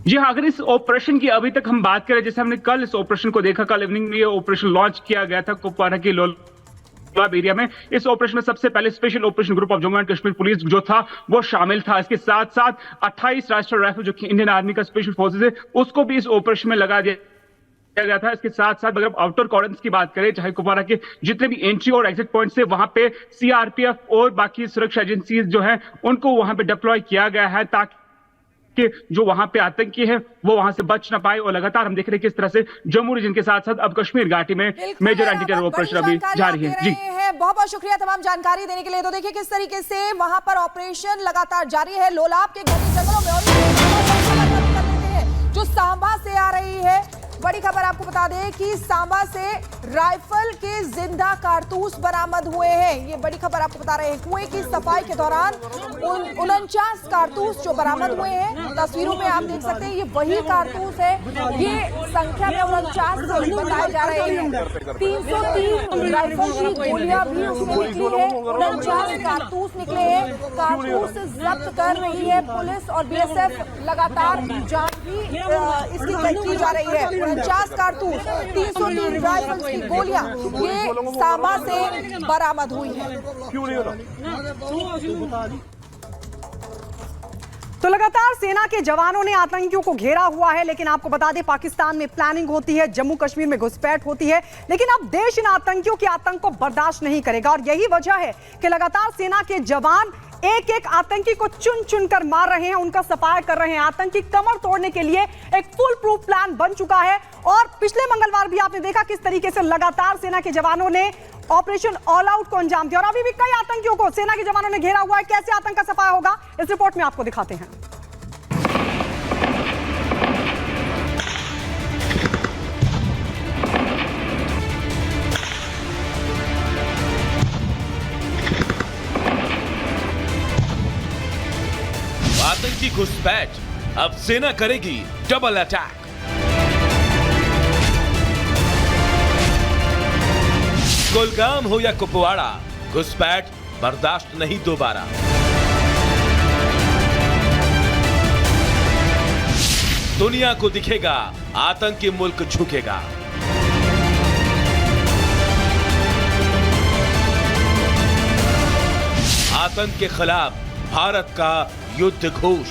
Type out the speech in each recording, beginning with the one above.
जी हाँ, अगर इस ऑपरेशन की अभी तक हम बात करें, जैसे हमने कल इस ऑपरेशन को देखा, कल इवनिंग में ये ऑपरेशन लॉन्च किया गया था कुपवाड़ा के लोलाब एरिया में। इस ऑपरेशन में सबसे पहले special operation group of Jammu and Kashmir police जो था वो शामिल था। इसके साथ साथ 28 राष्ट्रीय राइफल जो कि इंडियन आर्मी का स्पेशल फोर्सेज है उसको भी इस ऑपरेशन में लगा दिया गया था। इसके साथ साथ अगर आउटर कॉर्डन्स की बात करें, चाहे कुपवाड़ा के जितने भी एंट्री और एग्जिट पॉइंट्स है वहां पे सीआरपीएफ और बाकी सुरक्षा एजेंसीज जो है उनको वहां पे डिप्लॉय किया गया है ताकि कि जो वहां पे आतंकी है वो वहां से बच ना पाए। और लगातार हम देख रहे हैं किस तरह से जम्मू रीजन के साथ साथ अब कश्मीर घाटी में मेजर एंटी टेरर ऑपरेशन अभी जारी है। जी बहुत बहुत शुक्रिया तमाम जानकारी देने के लिए। तो देखिए किस तरीके से वहां पर ऑपरेशन लगातार जारी है लोलाब के घने जंगलों में। और जो सांबा से आ रही है बड़ी खबर, आपको बता दें कि सांबा से राइफल के जिंदा कारतूस बरामद हुए हैं। ये बड़ी खबर आपको बता रहे हैं। कुएं की सफाई के दौरान 49 कारतूस जो बरामद हुए हैं, तस्वीरों में आप देख सकते हैं ये वही कारतूस है। ये संख्या में 49 बताए जा रहे हैं। 303 राइफल की गोलियां भी उसमें निकली है। 49 कारतूस निकले हैं। कारतूस जब्त कर रही है पुलिस और बीएसएफ। लगातार जांच भी इसकी की जा रही है। 49 कारतूस, 303 राइफल्स की गोलियां ये सांबा से बरामद हुई है। तो लगातार सेना के जवानों ने आतंकियों को घेरा हुआ है, लेकिन आपको बता दें पाकिस्तान में प्लानिंग होती है, जम्मू कश्मीर में घुसपैठ होती है, लेकिन अब देश इन आतंकियों के आतंक को बर्दाश्त नहीं करेगा। और यही वजह है कि लगातार सेना के जवान एक एक आतंकी को चुन चुन कर मार रहे हैं, उनका सफाया कर रहे हैं। आतंकी कमर तोड़ने के लिए एक फुल प्रूफ प्लान बन चुका है। और पिछले मंगलवार भी आपने देखा किस तरीके से लगातार सेना के जवानों ने ऑपरेशन ऑल आउट को अंजाम दिया। और अभी भी कई आतंकियों को सेना के जवानों ने घेरा हुआ है। कैसे आतंक का सफाया होगा इस रिपोर्ट में आपको दिखाते हैं। आतंकी घुसपैठ, अब सेना करेगी डबल अटैक। कुलगाम हो या कुपवाड़ा, घुसपैठ बर्दाश्त नहीं दोबारा। दुनिया को दिखेगा आतंकी मुल्क झुकेगा। आतंक के खिलाफ भारत का युद्ध घोष।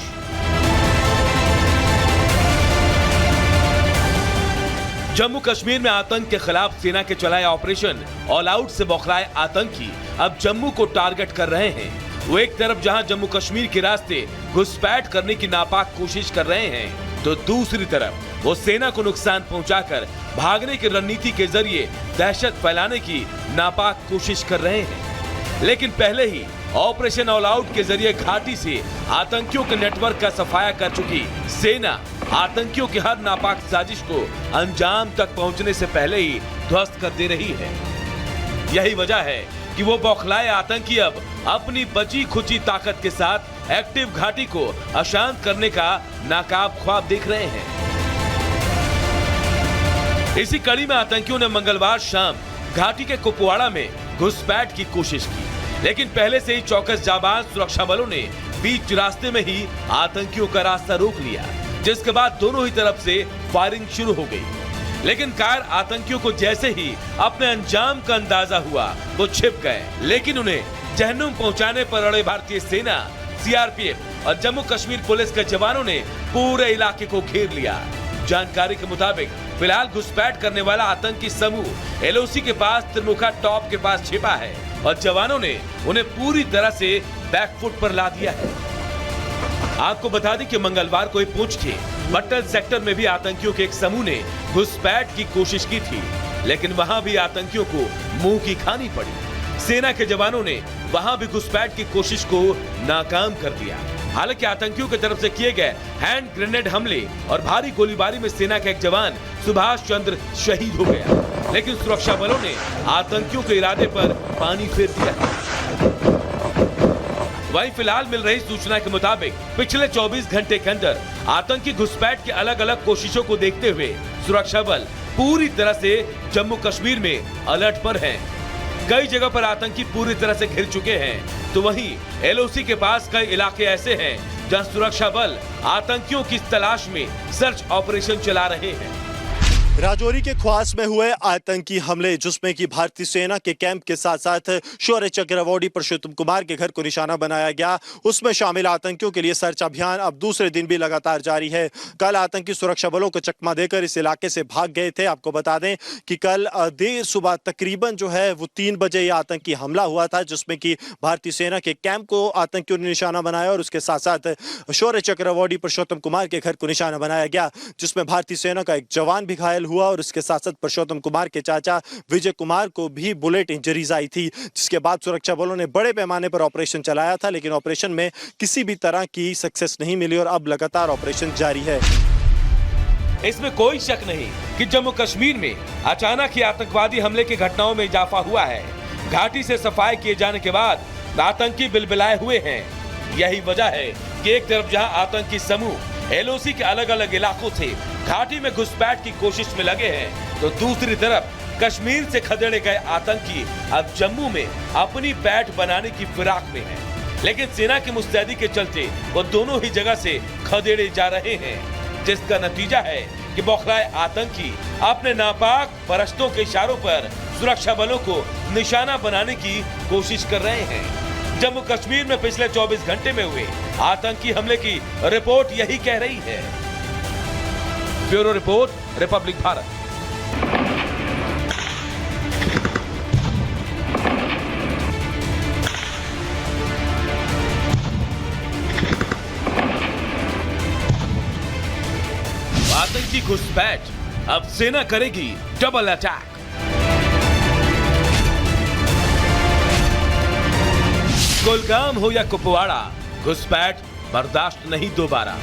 जम्मू कश्मीर में आतंक के खिलाफ सेना के चलाए ऑपरेशन ऑल आउट से बौखलाए आतंकी अब जम्मू को टारगेट कर रहे हैं। वो एक तरफ जहां जम्मू कश्मीर के रास्ते घुसपैठ करने की नापाक कोशिश कर रहे हैं, तो दूसरी तरफ वो सेना को नुकसान पहुंचाकर भागने की रणनीति के जरिए दहशत फैलाने की नापाक कोशिश कर रहे हैं। लेकिन पहले ही ऑपरेशन ऑल आउट के जरिए घाटी से आतंकियों के नेटवर्क का सफाया कर चुकी सेना आतंकियों की हर नापाक साजिश को अंजाम तक पहुंचने से पहले ही ध्वस्त कर दे रही है। यही वजह है कि वो बौखलाए आतंकी अब अपनी बची खुची ताकत के साथ एक्टिव घाटी को अशांत करने का नाकाब ख्वाब देख रहे हैं। इसी कड़ी में आतंकियों ने मंगलवार शाम घाटी के कुपवाड़ा में घुसपैठ की कोशिश की, लेकिन पहले से ही चौकस जाबाज सुरक्षा बलों ने बीच रास्ते में ही आतंकियों का रास्ता रोक लिया, जिसके बाद दोनों ही तरफ से फायरिंग शुरू हो गई। लेकिन कायर आतंकियों को जैसे ही अपने अंजाम का अंदाजा हुआ वो छिप गए, लेकिन उन्हें जहन्नुम पहुंचाने पर अड़े भारतीय सेना, सीआरपीएफ और जम्मू कश्मीर पुलिस के जवानों ने पूरे इलाके को घेर लिया। जानकारी के मुताबिक फिलहाल घुसपैठ करने वाला आतंकी समूह एलओसी के पास त्रिमुखा टॉप के पास छिपा है और जवानों ने उन्हें पूरी तरह से बैकफुट पर ला दिया है। आपको बता दें कि मंगलवार को पूंछ के बट्टल सेक्टर में भी आतंकियों के एक समूह ने घुसपैठ की कोशिश की थी, लेकिन वहां भी आतंकियों को मुंह की खानी पड़ी। सेना के जवानों ने वहां भी घुसपैठ की कोशिश को नाकाम कर दिया। हालांकि आतंकियों की तरफ से किए गए हैंड ग्रेनेड हमले और भारी गोलीबारी में सेना का एक जवान सुभाष चंद्र शहीद हो गया, लेकिन सुरक्षा बलों ने आतंकियों के इरादे पर पानी फेर दिया। वहीं फिलहाल मिल रही सूचना के मुताबिक पिछले 24 घंटे के अंदर आतंकी घुसपैठ की अलग अलग कोशिशों को देखते हुए सुरक्षा बल पूरी तरह से जम्मू कश्मीर में अलर्ट पर हैं। कई जगह पर आतंकी पूरी तरह से घिर चुके हैं, तो वहीं एलओसी के पास कई इलाके ऐसे हैं जहां सुरक्षा बल आतंकियों की तलाश में सर्च ऑपरेशन चला रहे हैं। राजौरी के ख्वास में हुए आतंकी हमले, जिसमें कि भारतीय सेना के कैंप के साथ साथ शौर्य चक्र अवॉर्डी पुरुषोत्तम कुमार के घर को निशाना बनाया गया। उसमें शामिल आतंकियों के लिए सर्च अभियान अब दूसरे दिन भी लगातार जारी है। कल आतंकी सुरक्षा बलों को चकमा देकर इस इलाके से भाग गए थे। आपको बता दें कि कल देर सुबह तकरीबन जो है वो 3 बजे यह आतंकी हमला हुआ था, जिसमें कि भारतीय सेना के कैंप को आतंकियों ने निशाना बनाया और उसके साथ साथ शौर्य चक्र अवॉर्डी पुरुषोत्तम कुमार के घर को निशाना बनाया गया, जिसमें भारतीय सेना का एक जवान भी घायल हुआ और इसके साथ साथ पुरुषोत्तम कुमार के चाचा विजय कुमार को भी बुलेट इंजरीज आई थी। जिसके बाद सुरक्षा बलों ने बड़े पैमाने पर ऑपरेशन चलाया था, लेकिन ऑपरेशन में किसी भी तरह की सक्सेस नहीं मिली और अब लगातार ऑपरेशन जारी है। इसमें कोई शक नहीं कि जम्मू कश्मीर में अचानक ही आतंकवादी हमले की घटनाओं में इजाफा हुआ है। घाटी से सफाई किए जाने के बाद आतंकी बिलबिलाए हुए हैं। यही वजह है कि एक तरफ जहां आतंकी समूह एलओसी के अलग अलग इलाकों से घाटी में घुसपैठ की कोशिश में लगे हैं, तो दूसरी तरफ कश्मीर से खदेड़े गए आतंकी अब जम्मू में अपनी पैठ बनाने की फिराक में हैं। लेकिन सेना की मुस्तैदी के चलते वो दोनों ही जगह से खदेड़े जा रहे हैं, जिसका नतीजा है कि बौखलाए आतंकी अपने नापाक फरिश्तों के इशारों पर सुरक्षा बलों को निशाना बनाने की कोशिश कर रहे हैं। जम्मू कश्मीर में पिछले 24 घंटे में हुए आतंकी हमले की रिपोर्ट यही कह रही है। Bureau report, Republic Bharat. आतंकी घुसपैठ, अब सेना करेगी डबल अटैक। कुलगाम हो या कुपवाड़ा, घुसपैठ बर्दाश्त नहीं दोबारा।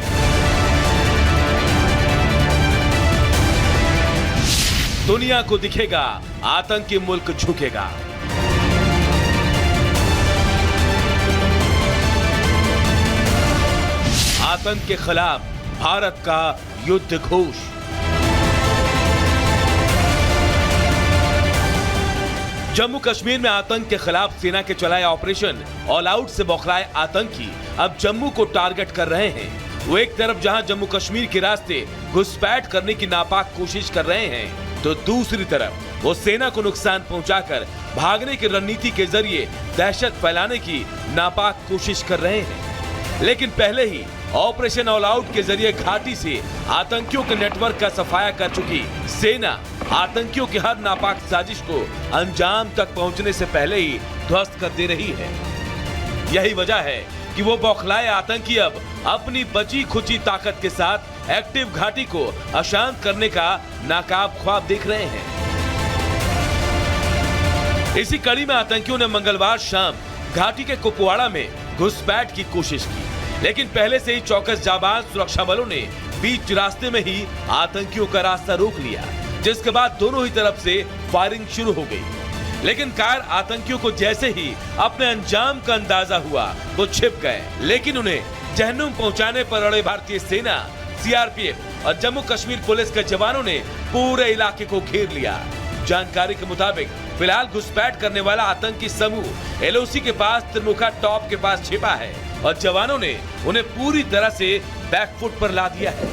दुनिया को दिखेगा आतंकी मुल्क झुकेगा। आतंक के खिलाफ भारत का युद्ध घोष। जम्मू कश्मीर में आतंक के खिलाफ सेना के चलाए ऑपरेशन ऑल आउट से बौखलाए आतंकी अब जम्मू को टारगेट कर रहे हैं। वो एक तरफ जहां जम्मू कश्मीर के रास्ते घुसपैठ करने की नापाक कोशिश कर रहे हैं, तो दूसरी तरफ वो सेना को नुकसान पहुंचाकर भागने की रणनीति के जरिए दहशत फैलाने की नापाक कोशिश कर रहे हैं। लेकिन पहले ही ऑपरेशन ऑल आउट के जरिए घाटी से आतंकियों के नेटवर्क का सफाया कर चुकी सेना आतंकियों की हर नापाक साजिश को अंजाम तक पहुंचने से पहले ही ध्वस्त कर दे रही है। यही वजह है कि वो बौखलाए आतंकी अब अपनी बची खुची ताकत के साथ एक्टिव घाटी को अशांत करने का नाकाब ख्वाब देख रहे हैं। इसी कड़ी में आतंकियों ने मंगलवार शाम घाटी के कुपवाड़ा में घुसपैठ की कोशिश की, लेकिन पहले से ही चौकस जाबाज सुरक्षा बलों ने बीच रास्ते में ही आतंकियों का रास्ता रोक लिया, जिसके बाद दोनों ही तरफ से फायरिंग शुरू हो गई। लेकिन कायर आतंकियों को जैसे ही अपने अंजाम का अंदाजा हुआ वो छिप गए, लेकिन उन्हें जहन्नुम पहुंचाने पर अड़े भारतीय सेना, सीआरपीएफ और जम्मू कश्मीर पुलिस के जवानों ने पूरे इलाके को घेर लिया। जानकारी के मुताबिक फिलहाल घुसपैठ करने वाला आतंकी समूह एलओसी के पास त्रिमुखा टॉप के पास छिपा है और जवानों ने उन्हें पूरी तरह से बैकफुट पर ला दिया है।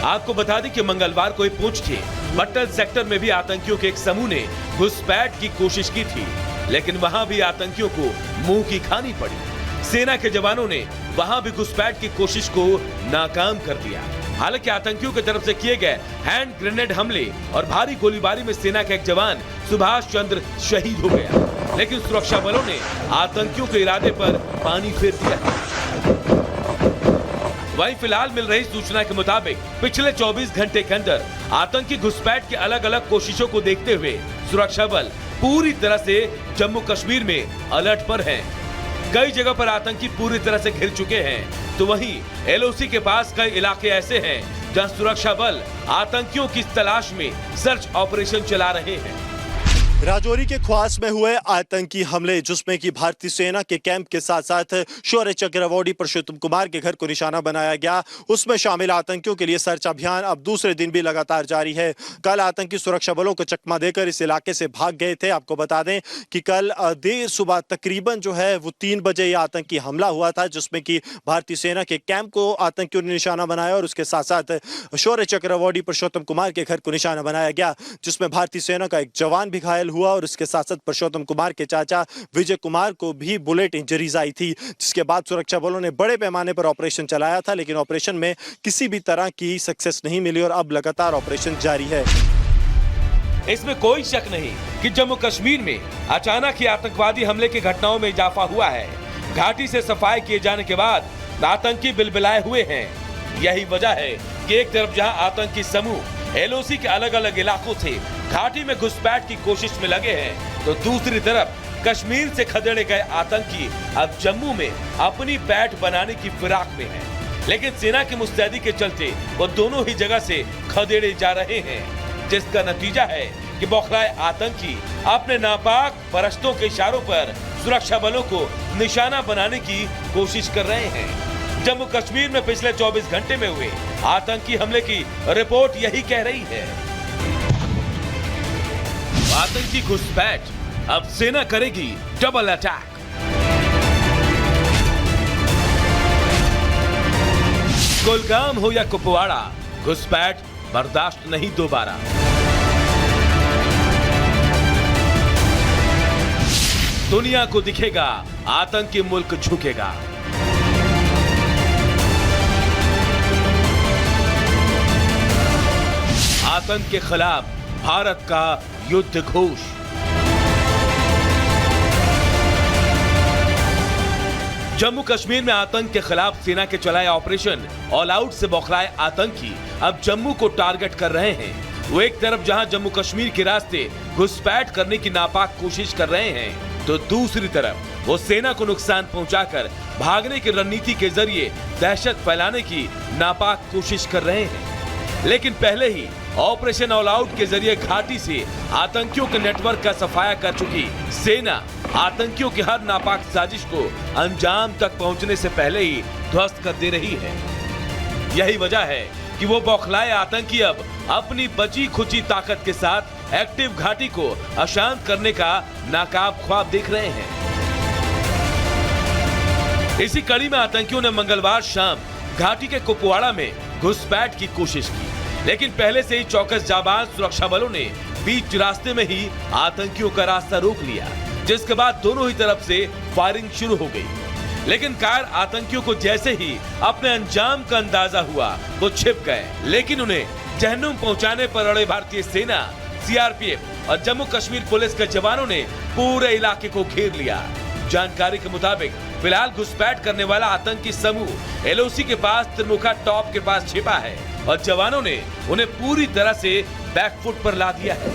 आपको बता दें कि मंगलवार को पूंछ के बट्टल सेक्टर में भी आतंकियों के एक समूह ने घुसपैठ की कोशिश की थी, लेकिन वहां भी आतंकियों को मुंह की खानी पड़ी। सेना के जवानों ने वहां भी घुसपैठ की कोशिश को नाकाम कर दिया। हालांकि आतंकियों की तरफ से किए गए हैंड ग्रेनेड हमले और भारी गोलीबारी में सेना का एक जवान सुभाष चंद्र शहीद हो गया, लेकिन सुरक्षा बलों ने आतंकियों के इरादे पर पानी फेर दिया। वहीं फिलहाल मिल रही सूचना के मुताबिक पिछले 24 घंटे के अंदर आतंकी घुसपैठ की अलग अलग कोशिशों को देखते हुए सुरक्षा बल पूरी तरह से जम्मू कश्मीर में अलर्ट पर हैं। कई जगह पर आतंकी पूरी तरह से घिर चुके हैं, तो वहीं एलओसी के पास कई इलाके ऐसे हैं जहां सुरक्षा बल आतंकियों की तलाश में सर्च ऑपरेशन चला रहे हैं। राजौरी के ख्वास में हुए आतंकी हमले जिसमें कि भारतीय सेना के कैंप के साथ साथ शौर्य चक्र अवॉर्डी पुरुषोत्तम कुमार के घर को निशाना बनाया गया, उसमें शामिल आतंकियों के लिए सर्च अभियान अब दूसरे दिन भी लगातार जारी है। कल आतंकी सुरक्षा बलों को चकमा देकर इस इलाके से भाग गए थे। आपको बता दें कि कल देर सुबह तकरीबन जो है वो 3 बजे यह आतंकी हमला हुआ था, जिसमें कि भारतीय सेना के कैंप को आतंकियों ने निशाना बनाया और उसके साथ साथ शौर्य चक्र अवॉर्डी पुरुषोत्तम कुमार के घर को निशाना बनाया गया, जिसमें भारतीय सेना का एक जवान भी घायल हुआ और उसके साथ साथ पुरुषोत्तम कुमार के चाचा विजय कुमार को भी बुलेट इंजरीज आई थी, जिसके बाद सुरक्षा बलों ने बड़े पैमाने पर ऑपरेशन चलाया था, लेकिन ऑपरेशन में किसी भी तरह की सक्सेस नहीं मिली और अब लगातार ऑपरेशन जारी है। इसमें कोई शक नहीं कि जम्मू कश्मीर में अचानक ही आतंकवादी हमले की घटनाओं में इजाफा हुआ है। घाटी से सफाई किए जाने के बाद आतंकी बिलबिलाए हुए हैं। यही वजह है कि एक तरफ जहां आतंकी समूह एलओसी के अलग अलग इलाकों से घाटी में घुसपैठ की कोशिश में लगे हैं, तो दूसरी तरफ कश्मीर से खदेड़े गए आतंकी अब जम्मू में अपनी पैठ बनाने की फिराक में हैं। लेकिन सेना की मुस्तैदी के चलते वो दोनों ही जगह से खदेड़े जा रहे हैं, जिसका नतीजा है कि बौखलाए आतंकी अपने नापाक परस्तों के इशारों पर सुरक्षा बलों को निशाना बनाने की कोशिश कर रहे हैं। जम्मू कश्मीर में पिछले 24 घंटे में हुए आतंकी हमले की रिपोर्ट यही कह रही है। आतंकी घुसपैठ, अब सेना करेगी डबल अटैक। कुलगाम हो या कुपवाड़ा, घुसपैठ बर्दाश्त नहीं दोबारा। दुनिया को दिखेगा आतंकी मुल्क झुकेगा। आतंक के खिलाफ भारत का युद्ध घोष। जम्मू कश्मीर में आतंक के खिलाफ सेना के चलाए ऑपरेशन ऑल आउट से बौखलाए आतंकी अब जम्मू को टारगेट कर रहे हैं। वो एक तरफ जहां जम्मू कश्मीर के रास्ते घुसपैठ करने की नापाक कोशिश कर रहे हैं, तो दूसरी तरफ वो सेना को नुकसान पहुंचाकर भागने की रणनीति के जरिए दहशत फैलाने की नापाक कोशिश कर रहे हैं। लेकिन पहले ही ऑपरेशन ऑल आउट के जरिए घाटी से आतंकियों के नेटवर्क का सफाया कर चुकी सेना आतंकियों की हर नापाक साजिश को अंजाम तक पहुंचने से पहले ही ध्वस्त कर दे रही है। यही वजह है कि वो बौखलाए आतंकी अब अपनी बची खुची ताकत के साथ एक्टिव घाटी को अशांत करने का नाकाब ख्वाब देख रहे हैं। इसी कड़ी में आतंकियों ने मंगलवार शाम घाटी के कुपवाड़ा में घुसपैठ की कोशिश की, लेकिन पहले से ही चौकस जाबाज सुरक्षा बलों ने बीच रास्ते में ही आतंकियों का रास्ता रोक लिया, जिसके बाद दोनों ही तरफ से फायरिंग शुरू हो गई। लेकिन कायर आतंकियों को जैसे ही अपने अंजाम का अंदाजा हुआ वो छिप गए, लेकिन उन्हें जहन्नुम पहुंचाने पर अड़े भारतीय सेना, सीआरपीएफ और जम्मू कश्मीर पुलिस के जवानों ने पूरे इलाके को घेर लिया। जानकारी के मुताबिक फिलहाल घुसपैठ करने वाला आतंकी समूह एलओसी के पास त्रिमुखा टॉप के पास छिपा है और जवानों ने उन्हें पूरी तरह से बैकफुट पर ला दिया है।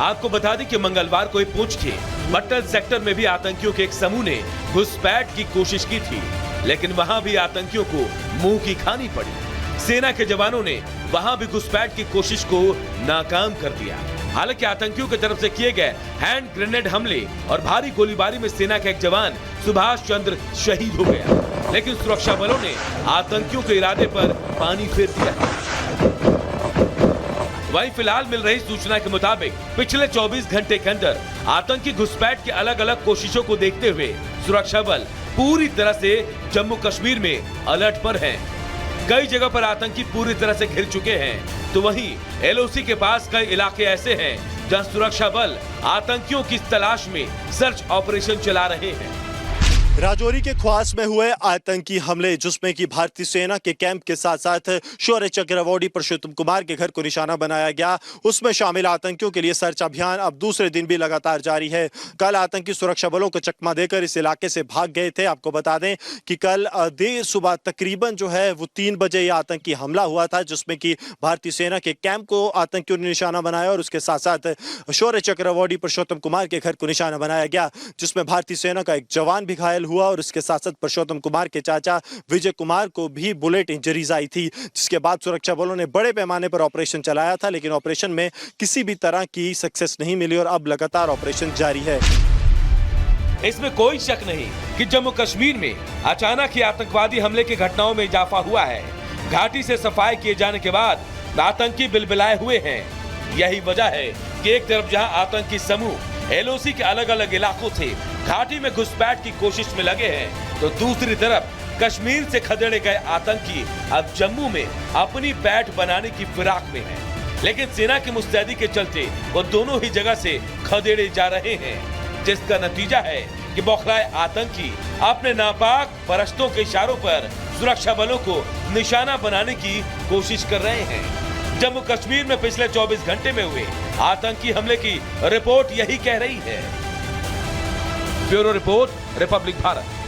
आपको बता दें कि मंगलवार को पूंछ के बट्टल सेक्टर में भी आतंकियों के एक समूह ने घुसपैठ की कोशिश की थी, लेकिन वहां भी आतंकियों को मुंह की खानी पड़ी। सेना के जवानों ने वहां भी घुसपैठ की कोशिश को नाकाम कर दिया। हालांकि आतंकियों की तरफ से किए गए हैंड ग्रेनेड हमले और भारी गोलीबारी में सेना का एक जवान सुभाष चंद्र शहीद हो गया, लेकिन सुरक्षा बलों ने आतंकियों के इरादे पर पानी फेर दिया। वहीं फिलहाल मिल रही सूचना के मुताबिक पिछले 24 घंटे के अंदर आतंकी घुसपैठ की अलग अलग कोशिशों को देखते हुए सुरक्षा बल पूरी तरह से जम्मू कश्मीर में अलर्ट पर हैं। कई जगह पर आतंकी पूरी तरह से घिर चुके हैं, तो वहीं एलओसी के पास कई इलाके ऐसे हैं जहां सुरक्षा बल आतंकियों की तलाश में सर्च ऑपरेशन चला रहे हैं। राजौरी के ख्वास में हुए आतंकी हमले जिसमें कि भारतीय सेना के कैंप के साथ साथ शौर्य चक्र अवॉर्डी पुरुषोत्तम कुमार के घर को निशाना बनाया गया, उसमें शामिल आतंकियों के लिए सर्च अभियान अब दूसरे दिन भी लगातार जारी है। कल आतंकी सुरक्षा बलों को चकमा देकर इस इलाके से भाग गए थे। आपको बता दें कि कल देर सुबह तकरीबन जो है वो 3 बजे यह आतंकी हमला हुआ था, जिसमें कि भारतीय सेना के कैंप को आतंकियों ने निशाना बनाया और उसके साथ साथ शौर्य चक्र अवॉर्डी पुरुषोत्तम कुमार के घर को निशाना बनाया गया, जिसमें भारतीय सेना का एक जवान भी घायल घायल हुआ और उसके साथ साथ पुरुषोत्तम कुमार के चाचा विजय कुमार को भी बुलेट इंजरीज आई थी, जिसके बाद सुरक्षा बलों ने बड़े पैमाने पर ऑपरेशन चलाया था, लेकिन ऑपरेशन में किसी भी तरह की सक्सेस नहीं मिली और अब लगातार ऑपरेशन जारी है। इसमें कोई शक नहीं कि जम्मू कश्मीर में अचानक ही आतंकवादी हमले की घटनाओं में इजाफा हुआ है। घाटी से सफाई किए जाने के बाद आतंकी बिलबिलाए हुए हैं। यही वजह है कि एक तरफ जहां आतंकी समूह एलओसी के अलग अलग इलाकों से घाटी में घुसपैठ की कोशिश में लगे हैं, तो दूसरी तरफ कश्मीर से खदेड़े गए आतंकी अब जम्मू में अपनी पैठ बनाने की फिराक में हैं। लेकिन सेना की मुस्तैदी के चलते वो दोनों ही जगह से खदेड़े जा रहे हैं, जिसका नतीजा है कि बौखलाए आतंकी अपने नापाक फरिश्तों के इशारों पर सुरक्षा बलों को निशाना बनाने की कोशिश कर रहे हैं। जम्मू कश्मीर में पिछले 24 घंटे में हुए आतंकी हमले की रिपोर्ट यही कह रही है। Bureau report, Republic Bharat.